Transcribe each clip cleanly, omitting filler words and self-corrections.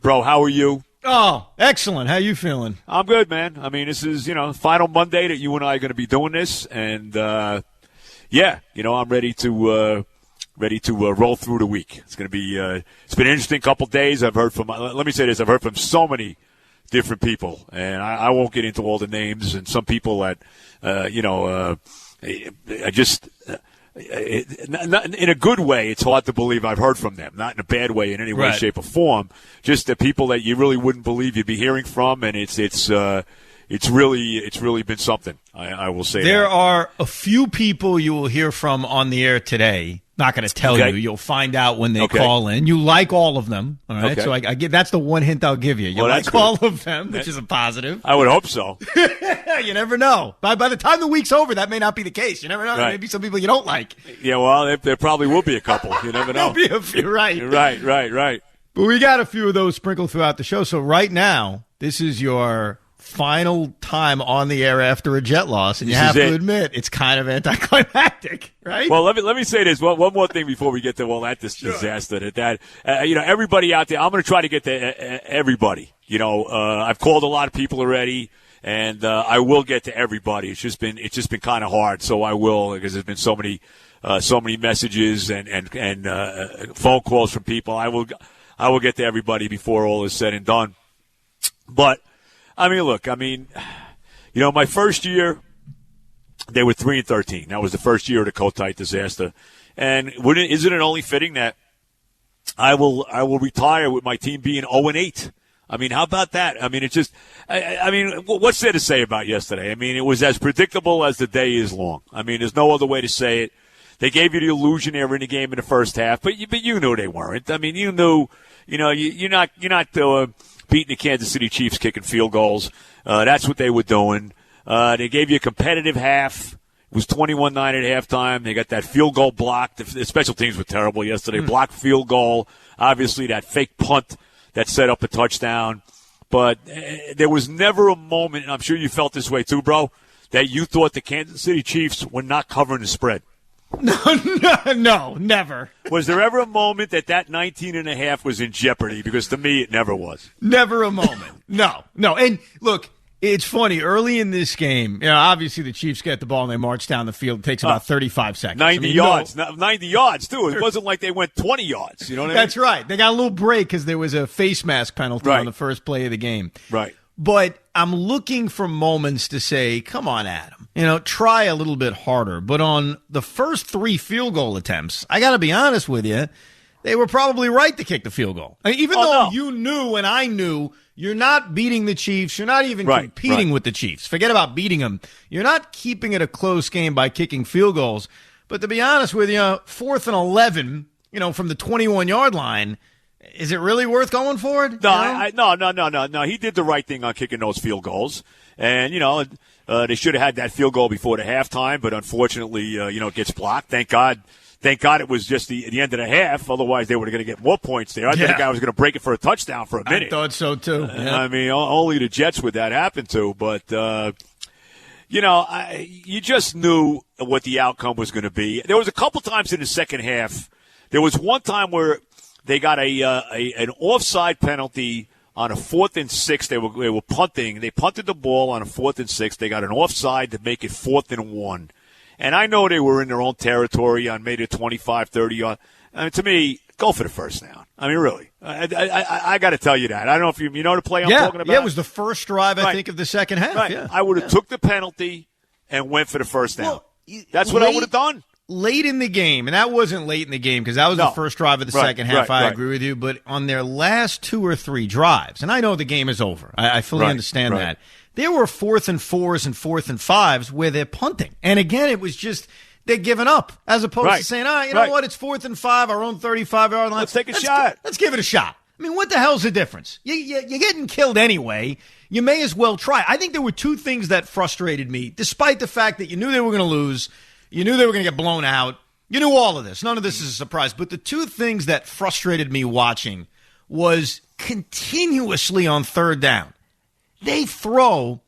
Bro, how are you? Oh, excellent. How you feeling? I'm good, man. I mean, this is, final Monday that you and I are going to be doing this. And, I'm ready to roll through the week. It's going to be, it's been an interesting couple days. I've heard from, let me say this, I've heard from so many different people. And I won't get into all the names. And some people that, in a good way, it's hard to believe I've heard from them. Not in a bad way in any way, shape, or form. Just the people that you really wouldn't believe you'd be hearing from, and it's really been something. I will say there that. are a few people you will hear from on the air today. Not going to tell you. You'll find out when they call in. You like all of them, all right? So I get that's the one hint I'll give you. You like all of them, which is a positive. I would hope so. You never know. By the time the week's over, that may not be the case. You never know. Right. Maybe some people you don't like. Yeah, well, there probably will be a couple. You never know. There'll be a few, right. Right. But we got a few of those sprinkled throughout the show. So right now, this is your final time on the air after a Jet loss, and you have to admit it's kind of anticlimactic, right? Well, let me say this one more thing before we get to all that disaster. That everybody out there, I'm going to try to get to everybody. I've called a lot of people already, and I will get to everybody. It's just been kind of hard, so I will, because there's been so many messages and phone calls from people. I will get to everybody before all is said and done, but. My first year, they were 3-13. That was the first year of the Kotite disaster. And isn't it only fitting that I will retire with my team being 0-8? I mean, how about that? I mean, it's just, what's there to say about yesterday? I mean, it was as predictable as the day is long. I mean, there's no other way to say it. They gave you the illusion they were in the game in the first half, but you knew they weren't. I mean, you knew, you're not beating the Kansas City Chiefs kicking field goals. That's what they were doing. They gave you a competitive half. It was 21-9 at halftime. They got that field goal blocked. The special teams were terrible yesterday. Blocked field goal. Obviously, that fake punt that set up a touchdown. But there was never a moment, and I'm sure you felt this way too, bro, that you thought the Kansas City Chiefs were not covering the spread. No, never. Was there ever a moment that 19.5 was in jeopardy? Because to me, it never was. Never a moment. No. And look, it's funny. Early in this game, obviously the Chiefs get the ball and they march down the field. It takes about 35 seconds. 90 yards. 90 yards, too. It wasn't like they went 20 yards. You know what I mean? That's right. They got a little break because there was a face mask penalty on the first play of the game. Right. But I'm looking for moments to say, come on, Adam. Try a little bit harder. But on the first 3 field goal attempts, I got to be honest with you, they were probably right to kick the field goal. I mean, even though you knew and I knew you're not beating the Chiefs, you're not even competing with the Chiefs. Forget about beating them. You're not keeping it a close game by kicking field goals. But to be honest with you, 4th and 11, from the 21-yard line, is it really worth going for it? No. He did the right thing on kicking those field goals. And, they should have had that field goal before the halftime, but unfortunately, it gets blocked. Thank God it was just the end of the half. Otherwise, they were going to get more points there. I thought the guy was going to break it for a touchdown for a minute. I thought so, too. Yeah. I mean, only the Jets would that happen to. But, you just knew what the outcome was going to be. There was a couple times in the second half. There was one time where they got an offside penalty on a 4th and 6. They were punting. They punted the ball on a 4th and 6. They got an offside to make it 4th and 1. And I know they were in their own territory on maybe 25, 30 yards. I mean, to me, go for the first down. I mean, really. I got to tell you that. I don't know if you know the play I'm talking about. Yeah, it was the first drive, I think, of the second half. Right. Yeah. I would have took the penalty and went for the first down. That's what I would have done. Late in the game, and that wasn't late in the game because that was the first drive of the second half. I agree with you. But on their last 2 or 3 drives, and I know the game is over. I fully understand that. There were 4th and 4s and 4th and 5s where they're punting. And again, it was just they're giving up as opposed to saying, you know what, it's 4th and 5, our own 35-yard line. Let's take a shot. Let's give it a shot. I mean, what the hell's the difference? You're getting killed anyway. You may as well try. I think there were 2 things that frustrated me, despite the fact that you knew they were going to lose. You knew they were going to get blown out. You knew all of this. None of this is a surprise. But the 2 things that frustrated me watching was continuously on 3rd down. They throw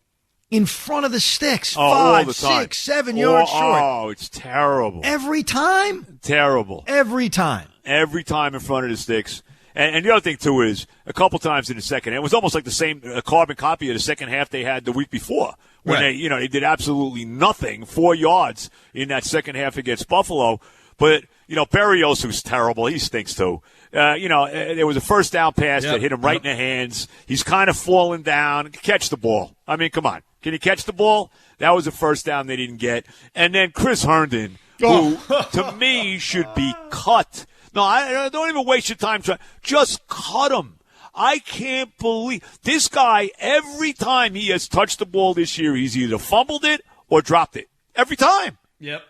in front of the sticks, 5, 6, 7 yards short. Oh, it's terrible. Every time? Terrible. Every time. Every time in front of the sticks. And the other thing, too, is a couple times in the second half, it was almost like the same carbon copy of the second half they had the week before when they did absolutely nothing, 4 yards in that second half against Buffalo. But, Berrios, who's terrible, he stinks, too. There was a first down pass that hit him right in the hands. He's kind of falling down. Catch the ball. I mean, come on. Can he catch the ball? That was a first down they didn't get. And then Chris Herndon, who, to me, should be cut. No, I don't even waste your time. Just cut him. I can't believe this guy, every time he has touched the ball this year, he's either fumbled it or dropped it. Every time. Yep.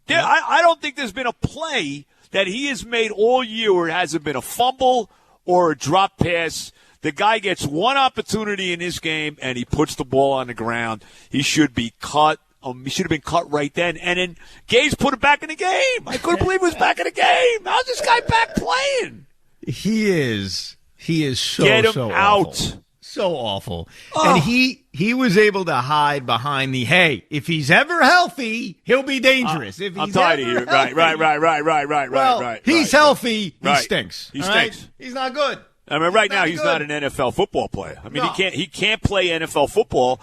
I don't think there's been a play that he has made all year where it hasn't been a fumble or a drop pass. The guy gets one opportunity in this game, and he puts the ball on the ground. He should be cut. He should have been cut right then. And then Gage put him back in the game. I couldn't believe he was back in the game. How's this guy back playing? He is so, Get him so out. Awful. So awful. Oh. And he was able to hide behind hey, if he's ever healthy, he'll be dangerous. If he's I'm tired of you. Right. He's healthy. He stinks. He stinks. Right? He's not good. I mean, right now he's not an NFL football player. I mean, he can't play NFL football.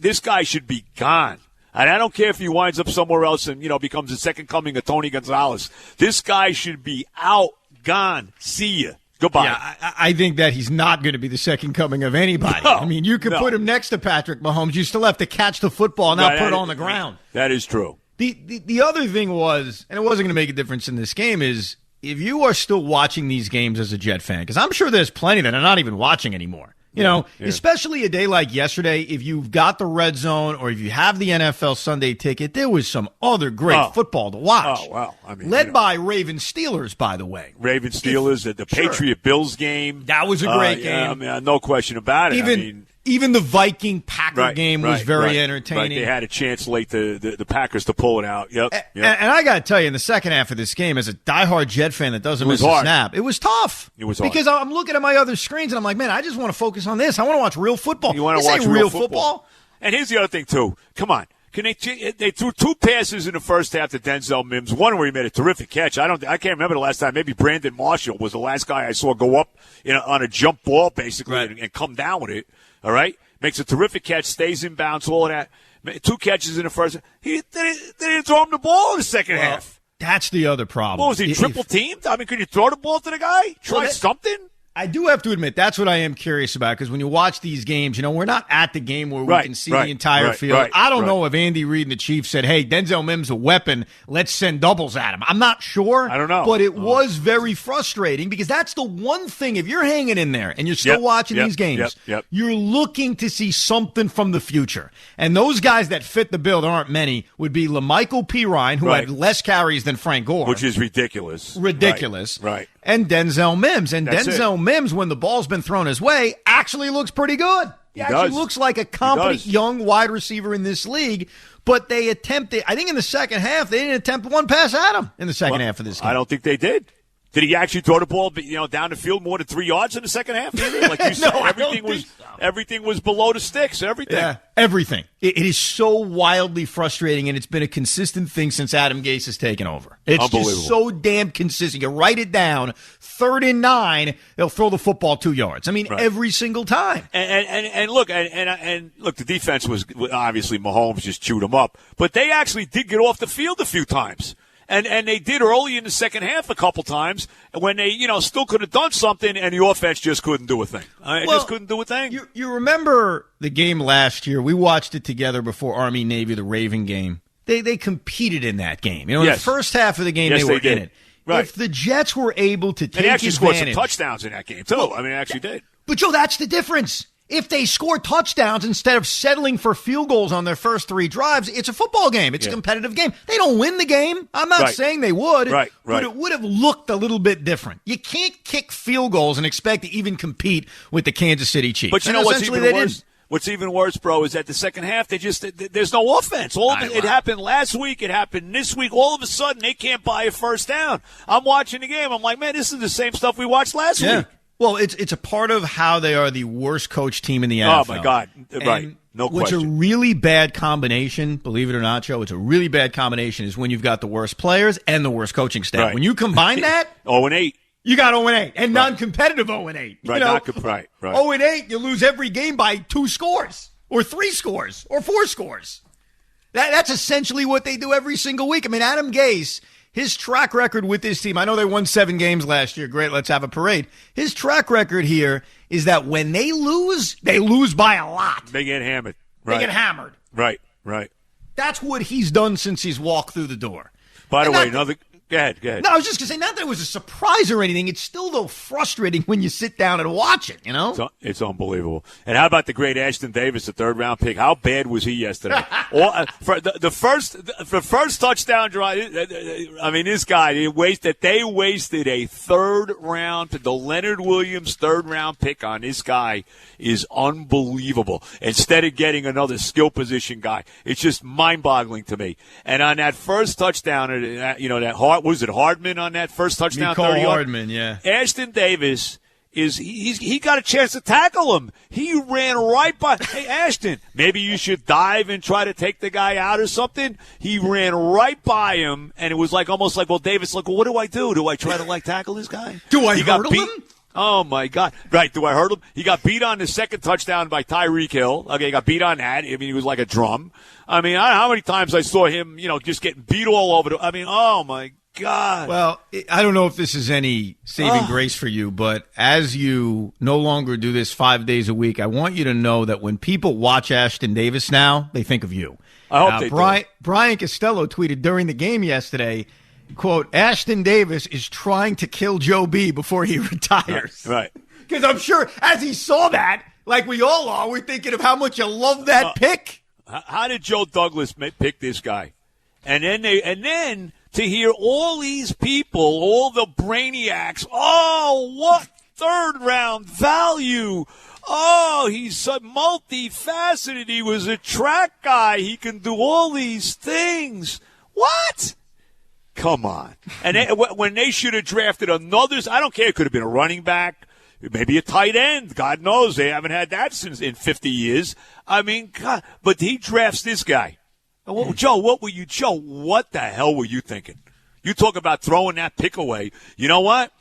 This guy should be gone. And I don't care if he winds up somewhere else and, becomes the second coming of Tony Gonzalez. This guy should be out, gone. See ya. Goodbye. Yeah, I think that he's not going to be the second coming of anybody. No, I mean, you could put him next to Patrick Mahomes. You still have to catch the football, not put it on the ground. That is true. The other thing was, and it wasn't going to make a difference in this game, is if you are still watching these games as a Jet fan, because I'm sure there's plenty that are not even watching anymore. Especially a day like yesterday, if you've got the Red Zone or if you have the NFL Sunday ticket, there was some other great football to watch. Oh, wow. I mean, led by Ravens Steelers, by the way. Ravens Steelers, the Patriot Bills game. That was a great game. No question about it. Even the Viking-Packer game was very entertaining. Right. They had a chance late, the Packers, to pull it out. Yep. And I got to tell you, in the second half of this game, as a diehard Jet fan that doesn't miss a snap, it was tough. It was hard. Because I'm looking at my other screens, and I'm like, man, I just want to focus on this. I want to watch real football. You want to watch real football? And here's the other thing, too. Come on. They threw 2 passes in the first half to Denzel Mims. One where he made a terrific catch. I can't remember the last time. Maybe Brandon Marshall was the last guy I saw go up on a jump ball, basically, and come down with it. All right? Makes a terrific catch, stays in bounds, all of that. 2 catches in the first. They didn't throw him the ball in the second half. That's the other problem. What was he, triple teamed? I mean, could you throw the ball to the guy? Try something? I do have to admit, that's what I am curious about, because when you watch these games, we're not at the game where we can see the entire field. I don't know if Andy Reid and the Chiefs said, hey, Denzel Mims a weapon, let's send doubles at him. I'm not sure. I don't know. But it was very frustrating, because that's the one thing, if you're hanging in there and you're still watching these games, you're looking to see something from the future. And those guys that fit the bill, there aren't many, would be LaMichael Pirine, who had less carries than Frank Gore. Which is ridiculous. Right. And Denzel Mims. And Denzel Mims, when the ball's been thrown his way, actually looks pretty good. He actually looks like a competent young wide receiver in this league. But they attempted, I think in the second half, they didn't attempt one pass at him in the second half of this game. I don't think they did. Did he actually throw the ball, down the field more than 3 yards in the second half? Like you said, everything was below the sticks. Everything. Yeah, everything. It is so wildly frustrating, and it's been a consistent thing since Adam Gase has taken over. It's just so damn consistent. You write it down. 3rd and 9, they'll throw the football 2 yards. I mean, every single time. And look, the defense was obviously Mahomes just chewed them up, but they actually did get off the field a few times. And they did early in the second half a couple times when they, still could have done something, and the offense just couldn't do a thing. Just couldn't do a thing. You remember the game last year? We watched it together before Army-Navy, the Raven game. They competed in that game. In the first half of the game, they were in it. Right. If the Jets were able to take advantage. They actually scored some touchdowns in that game, too. They actually did. But, Joe, that's the difference. If they score touchdowns instead of settling for field goals on their first 3 drives, it's a football game. It's a competitive game. They don't win the game. I'm not saying they would, but it would have looked a little bit different. You can't kick field goals and expect to even compete with the Kansas City Chiefs. But you know what's even worse? What's even worse, bro, is that the second half, there's no offense. It happened last week. It happened this week. All of a sudden, they can't buy a first down. I'm watching the game. I'm like, man, this is the same stuff we watched last week. Well, it's a part of how they are the worst coached team in the NFL. Oh, my God. Right. No question. What's a really bad combination, believe it or not, Joe, it's a really bad combination is when you've got the worst players and the worst coaching staff. Right. When you combine that. 0-8. you got 0-8 and non-competitive 0-8. Right, right. 0-8, you lose every game by 2 scores or 3 scores or 4 scores. That's essentially what they do every single week. I mean, Adam Gase, his track record with this team, I know they won 7 games last year. Great, let's have a parade. His track record here is that when they lose by a lot. They get hammered. Right. They get hammered. Right. That's what he's done since he's walked through the door. By the way, Go ahead. No, I was just going to say, not that it was a surprise or anything. It's still, though, frustrating when you sit down and watch it, you know? It's unbelievable. And how about the great Ashton Davis, the third-round pick? How bad was he yesterday? For the first touchdown drive, I mean, this guy, they wasted a third-round, the Leonard Williams third-round pick on this guy is unbelievable. Instead of getting another skill position guy, it's just mind-boggling to me. And on that first touchdown, that was it Hardman on that first touchdown? Hardman, yeah. Ashton Davis he got a chance to tackle him. He ran right by. Hey, Ashton, maybe you should dive and try to take the guy out or something. He ran right by him, and it was almost like, well, Davis, well, what do I do? Do I try to tackle this guy? Do I hurdle him? Oh, my God. Right, do I hurt him? He got beat on the second touchdown by Tyreek Hill. Okay, he got beat on that. I mean, he was like a drum. I mean, I don't know how many times I saw him, just getting beat all over. I mean, oh, my God. Well, I don't know if this is any saving grace for you, but as you no longer do this 5 days a week, I want you to know that when people watch Ashton Davis now, they think of you. I hope they do. Brian Costello tweeted during the game yesterday, quote, Ashton Davis is trying to kill Joe B before he retires. Right. Because I'm sure as he saw that, like we all are, we're thinking of how much you love that pick. How did Joe Douglas pick this guy? And then to hear all these people, all the brainiacs, oh, what third-round value. Oh, he's so multifaceted. He was a track guy. He can do all these things. What? Come on. And when they should have drafted another, I don't care, it could have been a running back, maybe a tight end. God knows they haven't had that since in 50 years. I mean, God, but he drafts this guy. Joe, what the hell were you thinking? You talk about throwing that pick away. You know what?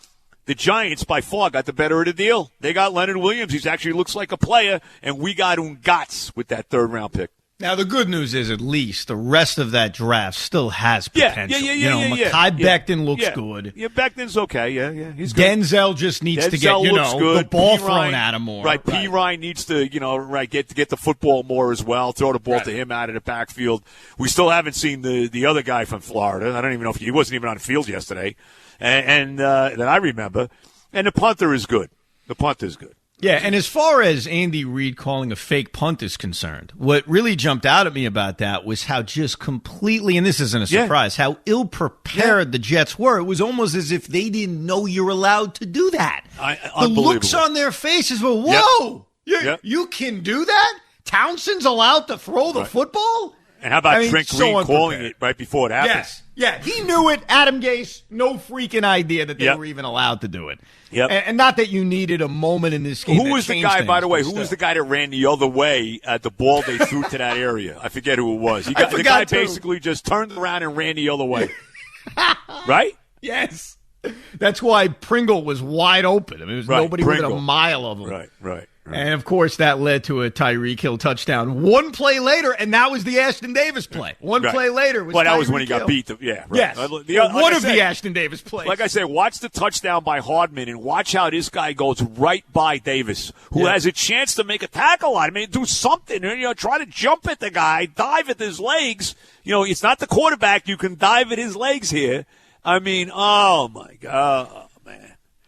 The Giants, by far, got the better of the deal. They got Leonard Williams. He actually looks like a player, and we got Ungats with that third-round pick. Now, the good news is at least the rest of that draft still has potential. Mekhi Becton looks good. Yeah, Becton's okay. Yeah, he's good. Denzel just needs to get, the ball thrown at him more. Right, P. Ryan needs to, get the football more as well, throw the ball to him out of the backfield. We still haven't seen the other guy from Florida. I don't even know if he wasn't even on the field yesterday. And that I remember. And the punter is good. Yeah, and as far as Andy Reid calling a fake punt is concerned, what really jumped out at me about that was how just completely, and this isn't a surprise, how ill-prepared the Jets were. It was almost as if they didn't know you're allowed to do that. The looks on their faces were, whoa, you can do that? Townsend's allowed to throw the football? And how about Trent Green calling it right before it happened? Yes. Yeah, he knew it. Adam Gase, no freaking idea that they were even allowed to do it. Yep. And not that you needed a moment in this game. Who was the guy, by the way, who was the guy that ran the other way at the ball they threw to that area? I forget who it was. The guy basically just turned around and ran the other way. Right? Yes. That's why Pringle was wide open. I mean, there was nobody within a mile of him. Right. And, of course, that led to a Tyreek Hill touchdown. One play later, and that was the Ashton Davis play. One play later was that was when he Hill. Got beat. Yes. One of the Ashton Davis plays. Like I said, watch the touchdown by Hardman and watch how this guy goes right by Davis, who has a chance to make a tackle on him. I mean, do something. Try to jump at the guy, dive at his legs. It's not the quarterback. You can dive at his legs here. I mean, oh, my God.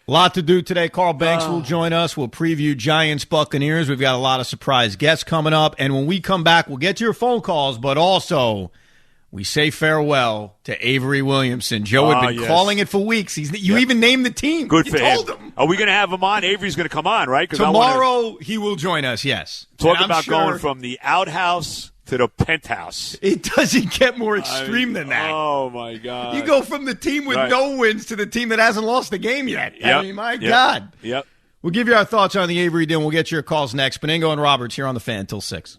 A lot to do today. Carl Banks will join us. We'll preview Giants Buccaneers. We've got a lot of surprise guests coming up. And when we come back, we'll get to your phone calls, but also we say farewell to Avery Williamson. Joe had been calling it for weeks. You even named the team. Good for him. Told him. Are we going to have him on? Avery's going to come on, right? Tomorrow he will join us, yes. Talk about going from the outhouse to the penthouse. It doesn't get more extreme than that. Oh, my God. You go from the team with no wins to the team that hasn't lost a game yet. I mean, my God. Yep. We'll give you our thoughts on the Avery deal. We'll get your calls next. Benigno and Roberts here on The Fan till 6.